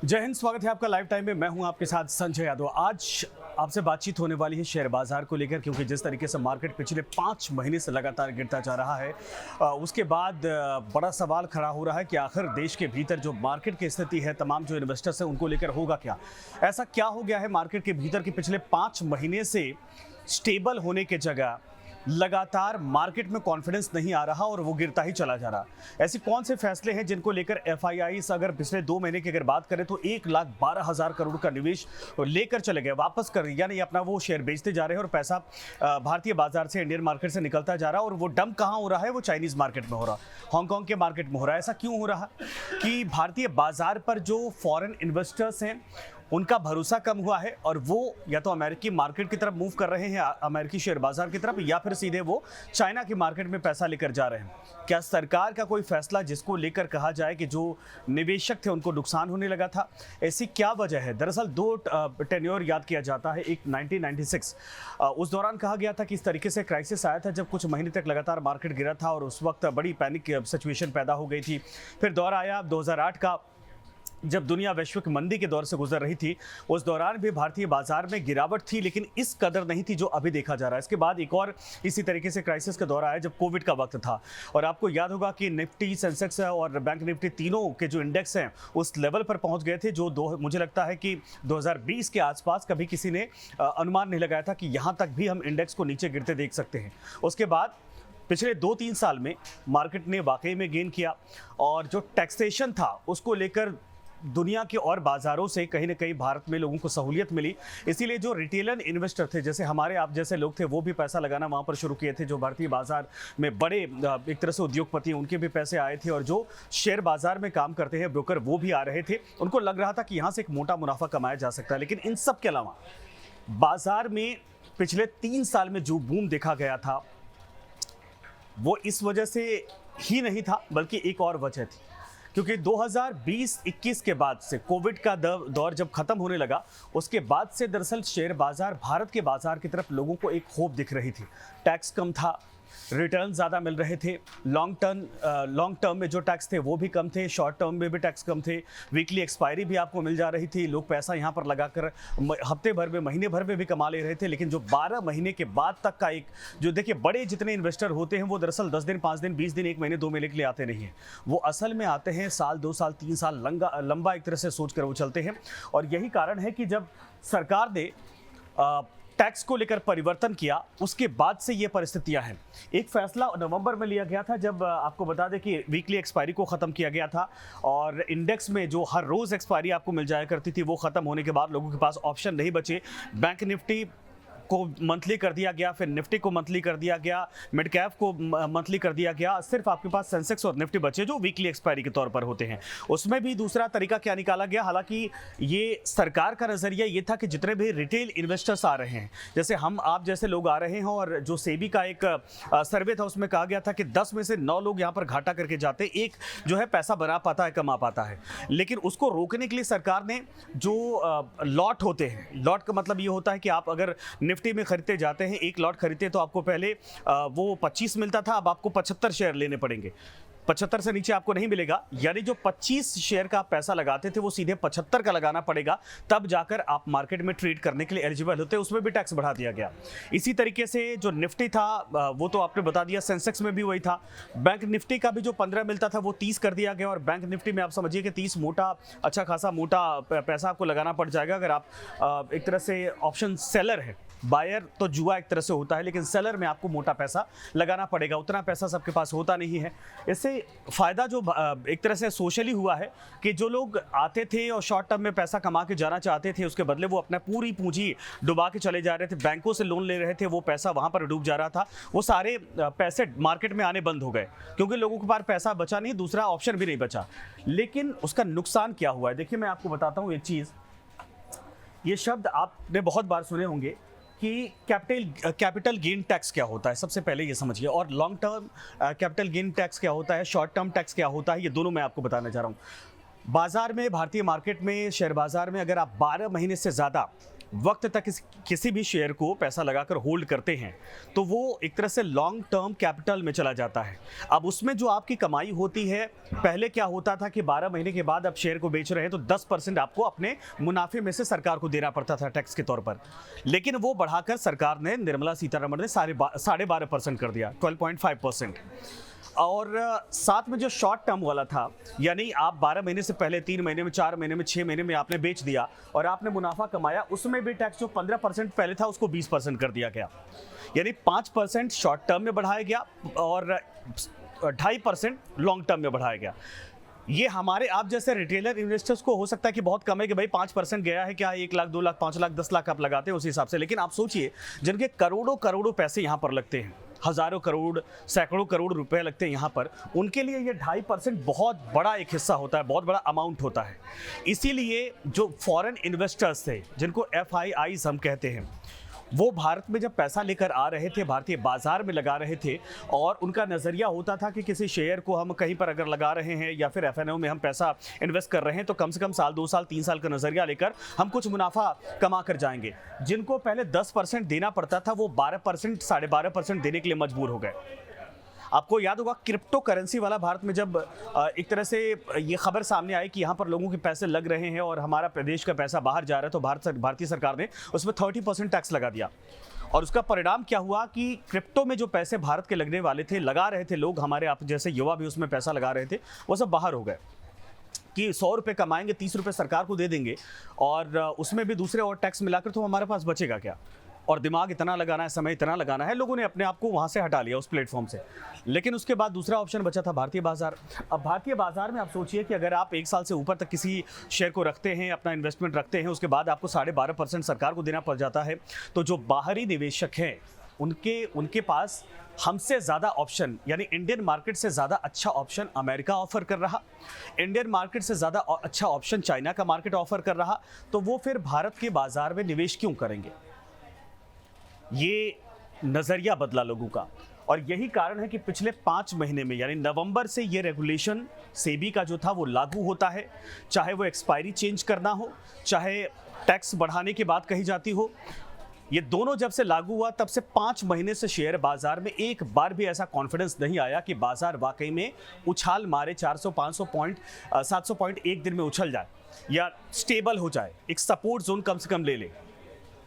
जय हिंद। स्वागत है आपका लाइव टाइम में। मैं हूं आपके साथ संजय यादव। आज आपसे बातचीत होने वाली है शेयर बाजार को लेकर, क्योंकि जिस तरीके से मार्केट पिछले 5 महीने से लगातार गिरता जा रहा है, उसके बाद बड़ा सवाल खड़ा हो रहा है कि आखिर देश के भीतर जो मार्केट की स्थिति है, तमाम जो इन्वेस्टर्स हैं उनको लेकर होगा क्या। ऐसा क्या हो गया है मार्केट के भीतर कि पिछले 5 महीने से स्टेबल होने की जगह लगातार मार्केट में कॉन्फिडेंस नहीं आ रहा और वो गिरता ही चला जा रहा। ऐसे कौन से फैसले हैं जिनको लेकर एफआईआईस अगर पिछले 2 महीने की अगर बात करें तो 1,12,000 करोड़ का निवेश लेकर चले गए, वापस कर यानी अपना वो शेयर बेचते जा रहे हैं और पैसा भारतीय बाजार से, इंडियन मार्केट से निकलता जा रहा है। और वो डंप कहाँ हो रहा है? वो चाइनीज मार्केट में हो रहा, हांगकांग के मार्केट में हो रहा है। ऐसा क्यों हो रहा कि भारतीय बाजार पर जो फॉरेन इन्वेस्टर्स हैं उनका भरोसा कम हुआ है और वो या तो अमेरिकी मार्केट की तरफ मूव कर रहे हैं, अमेरिकी शेयर बाजार की तरफ, या फिर सीधे वो चाइना की मार्केट में पैसा लेकर जा रहे हैं। क्या सरकार का कोई फैसला जिसको लेकर कहा जाए कि जो निवेशक थे उनको नुकसान होने लगा था? ऐसी क्या वजह है? दरअसल 2 टेन्योर याद किया जाता है। एक 1996, उस दौरान कहा गया था कि इस तरीके से क्राइसिस आया था जब कुछ महीने तक लगातार मार्केट गिरा था और उस वक्त बड़ी पैनिक सिचुएशन पैदा हो गई थी। फिर दौर आया 2008 का, जब दुनिया वैश्विक मंदी के दौर से गुजर रही थी। उस दौरान भी भारतीय बाजार में गिरावट थी, लेकिन इस कदर नहीं थी जो अभी देखा जा रहा है। इसके बाद एक और इसी तरीके से क्राइसिस का दौर आया जब कोविड का वक्त था, और आपको याद होगा कि निफ्टी, सेंसेक्स और बैंक निफ्टी तीनों के जो इंडेक्स हैं उस लेवल पर पहुंच गए थे जो मुझे लगता है कि 2020 के आसपास कभी किसी ने अनुमान नहीं लगाया था कि यहाँ तक भी हम इंडेक्स को नीचे गिरते देख सकते हैं। उसके बाद पिछले 2-3 साल में मार्केट ने वाकई में गेन किया, और जो टैक्सेशन था उसको लेकर दुनिया के और बाजारों से कहीं ना कहीं भारत में लोगों को सहूलियत मिली। इसीलिए जो रिटेलर इन्वेस्टर थे, जैसे हमारे आप जैसे लोग थे, वो भी पैसा लगाना वहाँ पर शुरू किए थे। जो भारतीय बाजार में बड़े एक तरह से उद्योगपति हैं, उनके भी पैसे आए थे, और जो शेयर बाजार में काम करते हैं ब्रोकर, वो भी आ रहे थे। उनको लग रहा था कि यहाँ से एक मोटा मुनाफा कमाया जा सकता है। लेकिन इन सब के अलावा बाजार में पिछले 3 साल में जो बूम देखा गया था वो इस वजह से ही नहीं था, बल्कि एक और वजह थी। क्योंकि 2020-21 के बाद से कोविड का दौर जब खत्म होने लगा, उसके बाद से दरअसल शेयर बाजार, भारत के बाजार की तरफ लोगों को एक होप दिख रही थी। टैक्स कम था, रिटर्न ज़्यादा मिल रहे थे, लॉन्ग टर्म में जो टैक्स थे वो भी कम थे, शॉर्ट टर्म में भी टैक्स कम थे, वीकली एक्सपायरी भी आपको मिल जा रही थी, लोग पैसा यहाँ पर लगाकर हफ्ते भर में, महीने भर में भी कमा ले रहे थे। लेकिन जो 12 महीने के बाद तक का एक जो, देखिए, बड़े जितने इन्वेस्टर होते हैं वो दरअसल 10 दिन, 5 दिन, 20 दिन, 1 महीने, 2 महीने के लिए आते नहीं हैं। वो असल में आते हैं साल, 2 साल, 3 साल, लंबा एक तरह से सोच कर वो चलते हैं। और यही कारण है कि जब सरकार ने टैक्स को लेकर परिवर्तन किया, उसके बाद से ये परिस्थितियां हैं। एक फैसला नवंबर में लिया गया था, जब आपको बता दें कि वीकली एक्सपायरी को ख़त्म किया गया था, और इंडेक्स में जो हर रोज़ एक्सपायरी आपको मिल जाया करती थी वो ख़त्म होने के बाद लोगों के पास ऑप्शन नहीं बचे। बैंक निफ्टी को मंथली कर दिया गया, फिर निफ्टी को मंथली कर दिया गया, मिड कैप को मंथली कर दिया गया। सिर्फ आपके पास सेंसेक्स और निफ्टी बचे जो वीकली एक्सपायरी के तौर पर होते हैं। उसमें भी दूसरा तरीका क्या निकाला गया? हालांकि ये सरकार का नजरिया ये था कि जितने भी रिटेल इन्वेस्टर्स आ रहे हैं, जैसे हम आप जैसे लोग आ रहे हैं, और जो सेबी का एक सर्वे था उसमें कहा गया था कि 10 में से 9 लोग यहाँ पर घाटा करके जाते, एक जो है पैसा बना पाता है, कमा पाता है। लेकिन उसको रोकने के लिए सरकार ने जो लॉट होते हैं, लॉट का मतलब ये होता है कि आप अगर निफ्टी में खरीदते जाते हैं, एक लॉट खरीदते तो आपको पहले वो 25 मिलता था, अब आपको 75 शेयर लेने पड़ेंगे। 75 से नीचे आपको नहीं मिलेगा, यानी जो 25 शेयर का आप पैसा लगाते थे वो सीधे 75 का लगाना पड़ेगा, तब जाकर आप मार्केट में ट्रेड करने के लिए एलिजिबल होते हैं। उसमें भी टैक्स बढ़ा दिया गया। इसी तरीके से जो निफ्टी था वो तो आपने बता दिया, सेंसेक्स में भी वही था। बैंक निफ्टी का भी जो 15 मिलता था वो 30 कर दिया गया, और बैंक निफ्टी में आप समझिए कि 30 मोटा, अच्छा खासा मोटा पैसा आपको लगाना पड़ जाएगा अगर आप एक तरह से ऑप्शन सेलर है। बायर तो जुआ एक तरह से होता है, लेकिन सेलर में आपको मोटा पैसा लगाना पड़ेगा। उतना पैसा सबके पास होता नहीं है। इससे फ़ायदा जो एक तरह से सोशली हुआ है कि जो लोग आते थे और शॉर्ट टर्म में पैसा कमा के जाना चाहते थे, उसके बदले वो अपना पूरी पूंजी डुबा के चले जा रहे थे, बैंकों से लोन ले रहे थे, वो पैसा वहाँ पर डूब जा रहा था। वो सारे पैसे मार्केट में आने बंद हो गए क्योंकि लोगों के पास पैसा बचा नहीं, दूसरा ऑप्शन भी नहीं बचा। लेकिन उसका नुकसान क्या हुआ है? देखिए, मैं आपको बताता हूँ एक चीज़। ये शब्द आपने बहुत बार सुने होंगे कि कैपिटल गेन टैक्स क्या होता है। सबसे पहले ये समझिए, और long term capital gain tax क्या होता है, शॉर्ट टर्म टैक्स क्या होता है, ये दोनों मैं आपको बताने जा रहा हूँ। बाजार में, भारतीय मार्केट में, शेयर बाजार में अगर आप 12 महीने से ज़्यादा वक्त तक किसी भी शेयर को पैसा लगाकर होल्ड करते हैं तो वो एक तरह से लॉन्ग टर्म कैपिटल में चला जाता है। अब उसमें जो आपकी कमाई होती है, पहले क्या होता था कि 12 महीने के बाद आप शेयर को बेच रहे हैं तो 10% आपको अपने मुनाफे में से सरकार को देना पड़ता था टैक्स के तौर पर, लेकिन वो बढ़ाकर सरकार ने, निर्मला सीतारमण ने 12.5% कर दिया, 12.5%। और साथ में जो शॉर्ट टर्म वाला था, यानी आप 12 महीने से पहले 3 महीने में, 4 महीने में, 6 महीने में आपने बेच दिया और आपने मुनाफा कमाया, उसमें भी टैक्स जो 15% पहले था उसको 20% कर दिया गया। यानी 5% शॉर्ट टर्म में बढ़ाया गया और 2.5% लॉन्ग टर्म में बढ़ाया गया। ये हमारे आप जैसे रिटेलर इन्वेस्टर्स को हो सकता है कि बहुत कम है कि भाई 5% गया है, क्या 1 लाख, 2 लाख, 5 लाख, 10 लाख आप लगाते हैं उस हिसाब से, लेकिन आप सोचिए जिनके करोड़ों करोड़ों पैसे यहाँ पर लगते हैं, हजारों करोड़, सैकड़ों करोड़ रुपए लगते हैं यहाँ पर, उनके लिए ये 2.5% बहुत बड़ा एक हिस्सा होता है, बहुत बड़ा अमाउंट होता है। इसीलिए जो फॉरेन इन्वेस्टर्स थे, जिनको FIIs हम कहते हैं, वो भारत में जब पैसा लेकर आ रहे थे, भारतीय बाजार में लगा रहे थे और उनका नज़रिया होता था कि किसी शेयर को हम कहीं पर अगर लगा रहे हैं या फिर FNO में हम पैसा इन्वेस्ट कर रहे हैं तो कम से कम साल, 2 साल, 3 साल का नज़रिया लेकर हम कुछ मुनाफा कमा कर जाएंगे। जिनको पहले 10% देना पड़ता था वो 12%, 12.5% देने के लिए मजबूर हो गए। आपको याद होगा क्रिप्टो करेंसी वाला भारत में जब एक तरह से ये खबर सामने आई कि यहाँ पर लोगों के पैसे लग रहे हैं और हमारा प्रदेश का पैसा बाहर जा रहा है, तो भारतीय सरकार ने उसमें 30% टैक्स लगा दिया। और उसका परिणाम क्या हुआ कि क्रिप्टो में जो पैसे भारत के लगने वाले थे, लगा रहे थे लोग, हमारे आप जैसे युवा भी उसमें पैसा लगा रहे थे, वो सब बाहर हो गए कि 100 रुपये कमाएंगे, 30 रुपये सरकार को दे देंगे और उसमें भी दूसरे और टैक्स मिलाकर तो हमारे पास बचेगा क्या। और दिमाग इतना लगाना है, समय इतना लगाना है, लोगों ने अपने आप को वहाँ से हटा लिया उस प्लेटफॉर्म से। लेकिन उसके बाद दूसरा ऑप्शन बचा था भारतीय बाजार। अब भारतीय बाजार में आप सोचिए कि अगर आप 1 साल से ऊपर तक किसी शेयर को रखते हैं, अपना इन्वेस्टमेंट रखते हैं, उसके बाद आपको 12.5% सरकार को देना पड़ जाता है, तो जो बाहरी निवेशक हैं उनके पास हमसे ज़्यादा ऑप्शन, यानी इंडियन मार्केट से ज़्यादा अच्छा ऑप्शन अमेरिका ऑफर कर रहा, इंडियन मार्केट से ज़्यादा अच्छा ऑप्शन चाइना का मार्केट ऑफर कर रहा, तो वो फिर भारत के बाजार में निवेश क्यों करेंगे। ये नज़रिया बदला लोगों का और यही कारण है कि पिछले 5 महीने में, यानी नवंबर से ये रेगुलेशन सेबी का जो था वो लागू होता है, चाहे वो एक्सपायरी चेंज करना हो, चाहे टैक्स बढ़ाने की बात कही जाती हो। ये दोनों जब से लागू हुआ तब से 5 महीने से शेयर बाजार में एक बार भी ऐसा कॉन्फिडेंस नहीं आया कि बाजार वाकई में उछाल मारे, 400, 500 पॉइंट, 700 पॉइंट एक दिन में उछल जाए या स्टेबल हो जाए, एक सपोर्ट जोन कम से कम ले ले।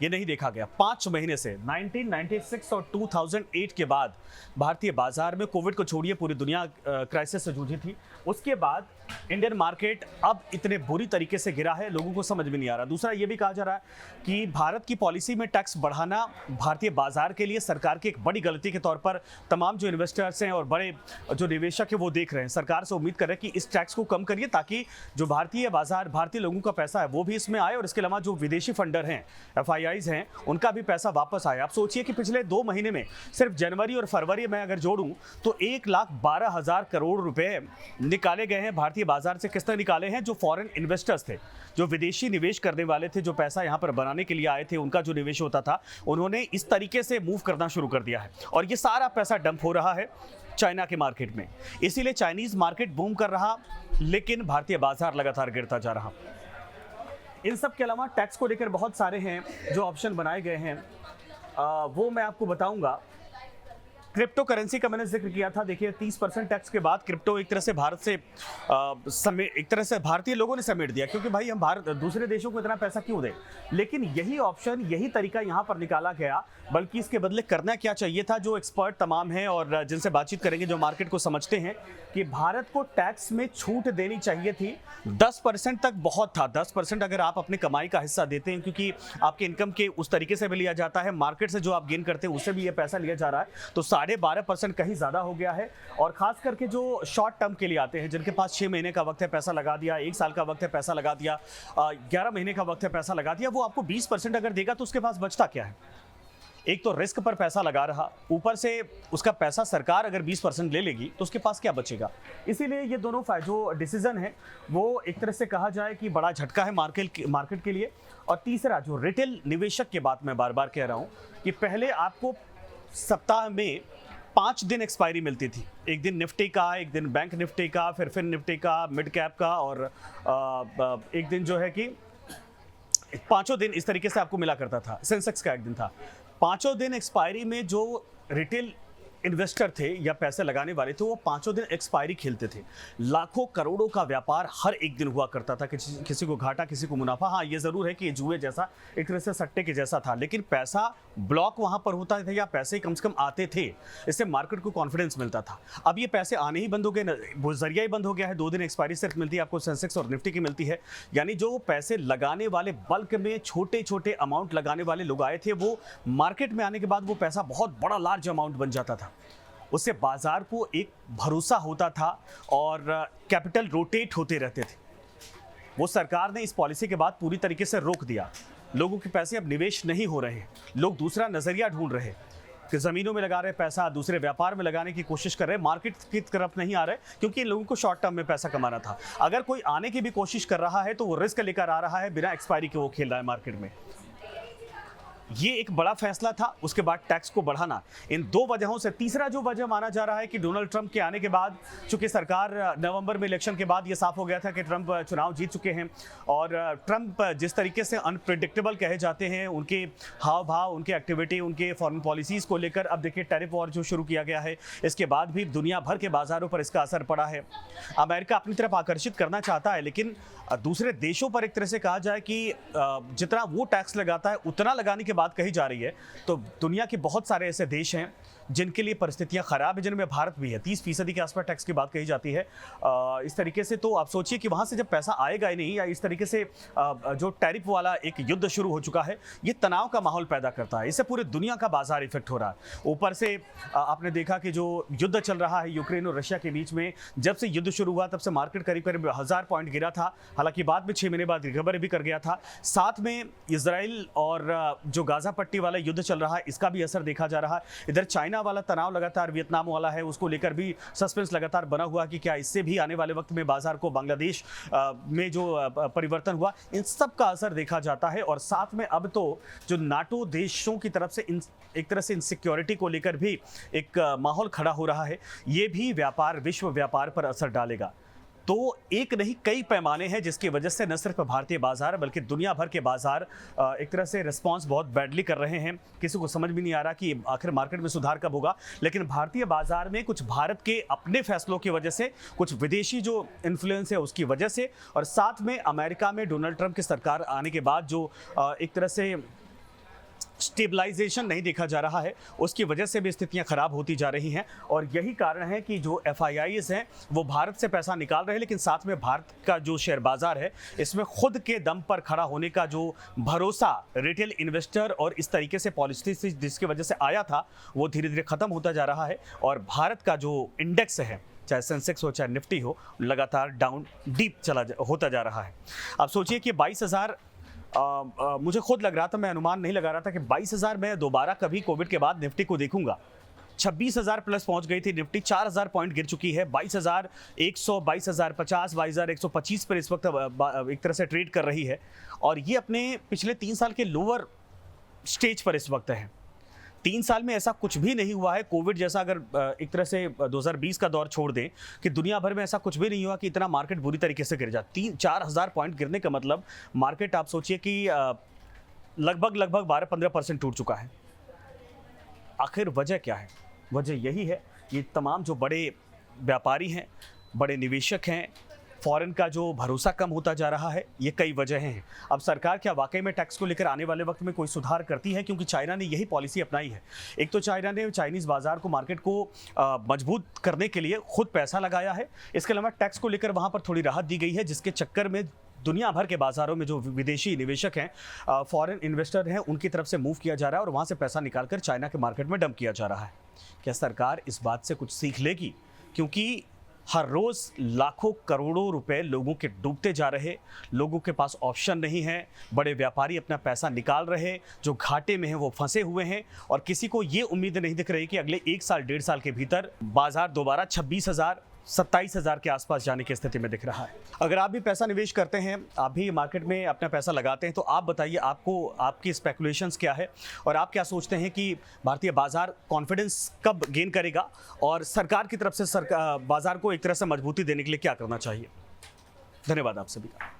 ये नहीं देखा गया 5 महीने से। 1996 और 2008 के बाद भारतीय बाजार में, कोविड को छोड़िए पूरी दुनिया क्राइसिस से जूझी थी, उसके बाद इंडियन मार्केट अब इतने बुरी तरीके से गिरा है, लोगों को समझ में नहीं आ रहा। दूसरा ये भी कहा जा रहा है कि भारत की पॉलिसी में टैक्स बढ़ाना भारतीय बाजार के लिए सरकार की एक बड़ी गलती के तौर पर तमाम जो इन्वेस्टर्स हैं और बड़े जो निवेशक हैं वो देख रहे हैं। सरकार से उम्मीद कर रहे हैं कि इस टैक्स को कम करिए ताकि जो भारतीय बाजार, भारतीय लोगों का पैसा है वो भी इसमें आए और इसके अलावा जो विदेशी फंडर हैं, FIIs हैं, उनका भी पैसा वापस आए। आप सोचिए कि पिछले 2 महीने में सिर्फ जनवरी और फरवरी में अगर जोड़ूं तो 1,12,000 करोड़ रुपए निकाले गए हैं भारतीय बाजार से। किसने निकाले हैं? जो फॉरेन इन्वेस्टर्स थे, जो विदेशी निवेश करने वाले थे, जो पैसा यहां पर बनाने के लिए आए थे, उनका जो निवेश होता था, उन्होंने इस तरीके से मूव करना शुरू कर दिया है और ये सारा पैसा डंप हो रहा है चाइना के मार्केट में। इसीलिए चाइनीज मार्केट बूम कर रहा, लेकिन भारतीय बाजार लगातार गिरता जा रहा। इन सब के अलावा टैक्स को लेकर बहुत सारे हैं जो ऑप्शन बनाए गए हैं, वो मैं आपको बताऊंगा। क्रिप्टो करेंसी का मैंने जिक्र किया था। देखिए 30% टैक्स के बाद क्रिप्टो एक तरह से भारत से एक तरह से भारतीय लोगों ने समेट दिया, क्योंकि भाई हम भारत दूसरे देशों को इतना पैसा क्यों दें। लेकिन यही ऑप्शन, यही तरीका यहाँ पर निकाला गया, बल्कि इसके बदले करना क्या चाहिए था। जो एक्सपर्ट तमाम हैं और जिनसे बातचीत करेंगे, जो मार्केट को समझते हैं, कि भारत को टैक्स में छूट देनी चाहिए थी। 10% तक बहुत था। 10% अगर आप अपनी कमाई का हिस्सा देते हैं, क्योंकि आपके इनकम के उस तरीके से भी लिया जाता है, मार्केट से जो आप गेन करते हैं उससे भी ये पैसा लिया जा रहा है, तो 12.5% कहीं ज़्यादा हो गया है। और खास करके जो शॉर्ट टर्म के लिए आते हैं, जिनके पास 6 महीने का वक्त है, पैसा लगा दिया, 1 साल का वक्त है, पैसा लगा दिया, 11 महीने का वक्त है, पैसा लगा दिया, वो आपको 20% अगर देगा तो उसके पास बचता क्या है। एक तो रिस्क पर पैसा लगा रहा, ऊपर से उसका पैसा सरकार अगर 20% ले लेगी तो उसके पास क्या बचेगा। इसीलिए ये दोनों जो डिसीजन है वो एक तरह से कहा जाए कि बड़ा झटका है मार्केट के लिए। और तीसरा, जो रिटेल निवेशक की बात मैं बार बार कह रहा हूँ कि पहले आपको सप्ताह में 5 दिन एक्सपायरी मिलती थी। एक दिन निफ्टी का, एक दिन बैंक निफ्टी का, फिर निफ्टी का, मिड कैप का, और एक दिन जो है कि पांचों दिन इस तरीके से आपको मिला करता था। सेंसेक्स का एक दिन था, पांचों दिन एक्सपायरी में जो रिटेल इन्वेस्टर थे या पैसे लगाने वाले थे वो पांचों दिन एक्सपायरी खेलते थे। लाखों करोड़ों का व्यापार हर एक दिन हुआ करता था, किसी को घाटा किसी को मुनाफा। हाँ, ये जरूर है कि जुए जैसा, एक तरह से सट्टे के जैसा था, लेकिन पैसा ब्लॉक वहां पर होता था या पैसे कम से कम आते थे, इससे मार्केट को कॉन्फिडेंस मिलता था। अब ये पैसे आने ही बंद हो गए, वो जरिया ही बंद हो गया है। 2 दिन एक्सपायरी सिर्फ मिलती है आपको सेंसेक्स और निफ्टी की मिलती है। यानी जो पैसे लगाने वाले, बल्क में छोटे छोटे अमाउंट लगाने वाले लोग आए थे, वो मार्केट में आने के बाद वो पैसा बहुत बड़ा लार्ज अमाउंट बन जाता था। उससे बाजार को एक भरोसा होता था और कैपिटल रोटेट होते रहते थे। वो सरकार ने इस पॉलिसी के बाद पूरी तरीके से रोक दिया। लोगों के पैसे अब निवेश नहीं हो रहे, लोग दूसरा नजरिया ढूंढ रहे कि जमीनों में लगा रहे पैसा, दूसरे व्यापार में लगाने की कोशिश कर रहे, मार्केट की तरफ नहीं आ रहे, क्योंकि इन लोगों को शॉर्ट टर्म में पैसा कमाना था। अगर कोई आने की भी कोशिश कर रहा है तो वो रिस्क लेकर आ रहा है, बिना एक्सपायरी के वो खेल रहा है मार्केट में। ये एक बड़ा फैसला था। उसके बाद टैक्स को बढ़ाना, इन 2 वजहों से। तीसरा जो वजह माना जा रहा है कि डोनाल्ड ट्रंप के आने के बाद, चूंकि सरकार नवंबर में इलेक्शन के बाद ये साफ हो गया था कि ट्रंप चुनाव जीत चुके हैं, और ट्रंप जिस तरीके से अनप्रेडिक्टेबल कहे जाते हैं, उनके हाव भाव, उनकी एक्टिविटी, उनके फॉरेन पॉलिसीज को लेकर, अब देखिए टैरिफ वॉर जो शुरू किया गया है, इसके बाद भी दुनिया भर के बाजारों पर इसका असर पड़ा है। अमेरिका अपनी तरफ आकर्षित करना चाहता है, लेकिन दूसरे देशों पर एक तरह से कहा जाए कि जितना वो टैक्स लगाता है उतना लगाने के बात कही जा रही है, तो दुनिया के बहुत सारे ऐसे देश हैं जिनके लिए परिस्थितियां खराब है, जिनमें भारत भी है। 30% के आसपास टैक्स की बात कही जाती है। इस तरीके से तो आप सोचिए कि वहां से जब पैसा आएगा ही नहीं, या इस तरीके से जो टैरिफ वाला एक युद्ध शुरू हो चुका है, ये तनाव का माहौल पैदा करता है। इससे पूरे दुनिया का बाजार इफेक्ट हो रहा है। ऊपर से आपने देखा कि जो युद्ध चल रहा है यूक्रेन और रशिया के बीच में, जब से युद्ध शुरू हुआ तब से मार्केट करीब करीब 1000 पॉइंट गिरा था। हालांकि बाद में 6 महीने बाद रिकवर भी कर गया था। साथ में इजराइल और जो गाजा पट्टी वाला युद्ध चल रहा है, इसका भी असर देखा जा रहा है। इधर चाइना वाला तनाव लगातार, वियतनाम वाला है, उसको लेकर भी सस्पेंस लगातार बना हुआ कि क्या इससे भी आने वाले वक्त में बाजार को, बांग्लादेश में जो परिवर्तन हुआ, इन सब का असर देखा जाता है। और साथ में अब तो जो नाटो देशों की तरफ से एक तरह से इनसिक्योरिटी को लेकर भी एक माहौल खड़ा हो रहा है, ये भी व्यापार, विश्व व्यापार पर असर डालेगा। तो एक नहीं कई पैमाने हैं जिसकी वजह से न सिर्फ भारतीय बाजार बल्कि दुनिया भर के बाजार एक तरह से रिस्पांस बहुत बैडली कर रहे हैं। किसी को समझ भी नहीं आ रहा कि आखिर मार्केट में सुधार कब होगा। लेकिन भारतीय बाजार में कुछ भारत के अपने फैसलों की वजह से, कुछ विदेशी जो इन्फ्लुएंस है उसकी वजह से, और साथ में अमेरिका में डोनाल्ड ट्रंप की सरकार आने के बाद जो एक तरह से स्टेबलाइजेशन नहीं देखा जा रहा है, उसकी वजह से भी स्थितियां खराब होती जा रही हैं। और यही कारण है कि जो FIIs हैं वो भारत से पैसा निकाल रहे हैं, लेकिन साथ में भारत का जो शेयर बाजार है इसमें खुद के दम पर खड़ा होने का जो भरोसा रिटेल इन्वेस्टर और इस तरीके से पॉलिसी जिसकी वजह से आया था, वो धीरे धीरे खत्म होता जा रहा है। और भारत का जो इंडेक्स है, चाहे सेंसेक्स हो चाहे निफ्टी हो, लगातार डाउन डीप होता जा रहा है। अब सोचिए कि 22,000, मुझे खुद लग रहा था, मैं अनुमान नहीं लगा रहा था कि 22,000 मैं दोबारा कभी कोविड के बाद निफ्टी को देखूंगा। 26,000 प्लस पहुंच गई थी निफ्टी, 4,000 पॉइंट गिर चुकी है। 22,100, 22,050, 22,125 पर इस वक्त एक तरह से ट्रेड कर रही है, और ये अपने पिछले 3 साल के लोअर स्टेज पर इस वक्त है। 3 साल में ऐसा कुछ भी नहीं हुआ है, कोविड जैसा, अगर एक तरह से 2020 का दौर छोड़ दें, कि दुनिया भर में ऐसा कुछ भी नहीं हुआ कि इतना मार्केट बुरी तरीके से गिर जाए। 3-4,000 पॉइंट गिरने का मतलब मार्केट आप सोचिए कि लगभग 12-15% टूट चुका है। आखिर वजह क्या है? वजह यही है, ये तमाम जो बड़े व्यापारी हैं, बड़े निवेशक हैं, फॉरेन का जो भरोसा कम होता जा रहा है, ये कई वजहें हैं। अब सरकार क्या वाकई में टैक्स को लेकर आने वाले वक्त में कोई सुधार करती है? क्योंकि चाइना ने यही पॉलिसी अपनाई है। एक तो चाइना ने चाइनीज़ बाजार को, मार्केट को मजबूत करने के लिए खुद पैसा लगाया है। इसके अलावा टैक्स को लेकर वहाँ पर थोड़ी राहत दी गई है, जिसके चक्कर में दुनिया भर के बाजारों में जो विदेशी निवेशक हैं, फॉरेन इन्वेस्टर हैं, उनकी तरफ से मूव किया जा रहा है और वहाँ से पैसा निकालकर चाइना के मार्केट में डंप किया जा रहा है। क्या सरकार इस बात से कुछ सीख लेगी? क्योंकि हर रोज़ लाखों करोड़ों रुपए लोगों के डूबते जा रहे, लोगों के पास ऑप्शन नहीं है, बड़े व्यापारी अपना पैसा निकाल रहे, जो घाटे में हैं वो फंसे हुए हैं, और किसी को ये उम्मीद नहीं दिख रही कि अगले 1 साल 1.5 साल के भीतर बाजार दोबारा 26,000 27,000 के आसपास जाने की स्थिति में दिख रहा है। अगर आप भी पैसा निवेश करते हैं, आप भी मार्केट में अपना पैसा लगाते हैं, तो आप बताइए आपको आपकी स्पेकुलेशंस क्या है, और आप क्या सोचते हैं कि भारतीय बाजार कॉन्फिडेंस कब गेन करेगा, और सरकार की तरफ से बाजार को एक तरह से मजबूती देने के लिए क्या करना चाहिए? धन्यवाद आप सभी का।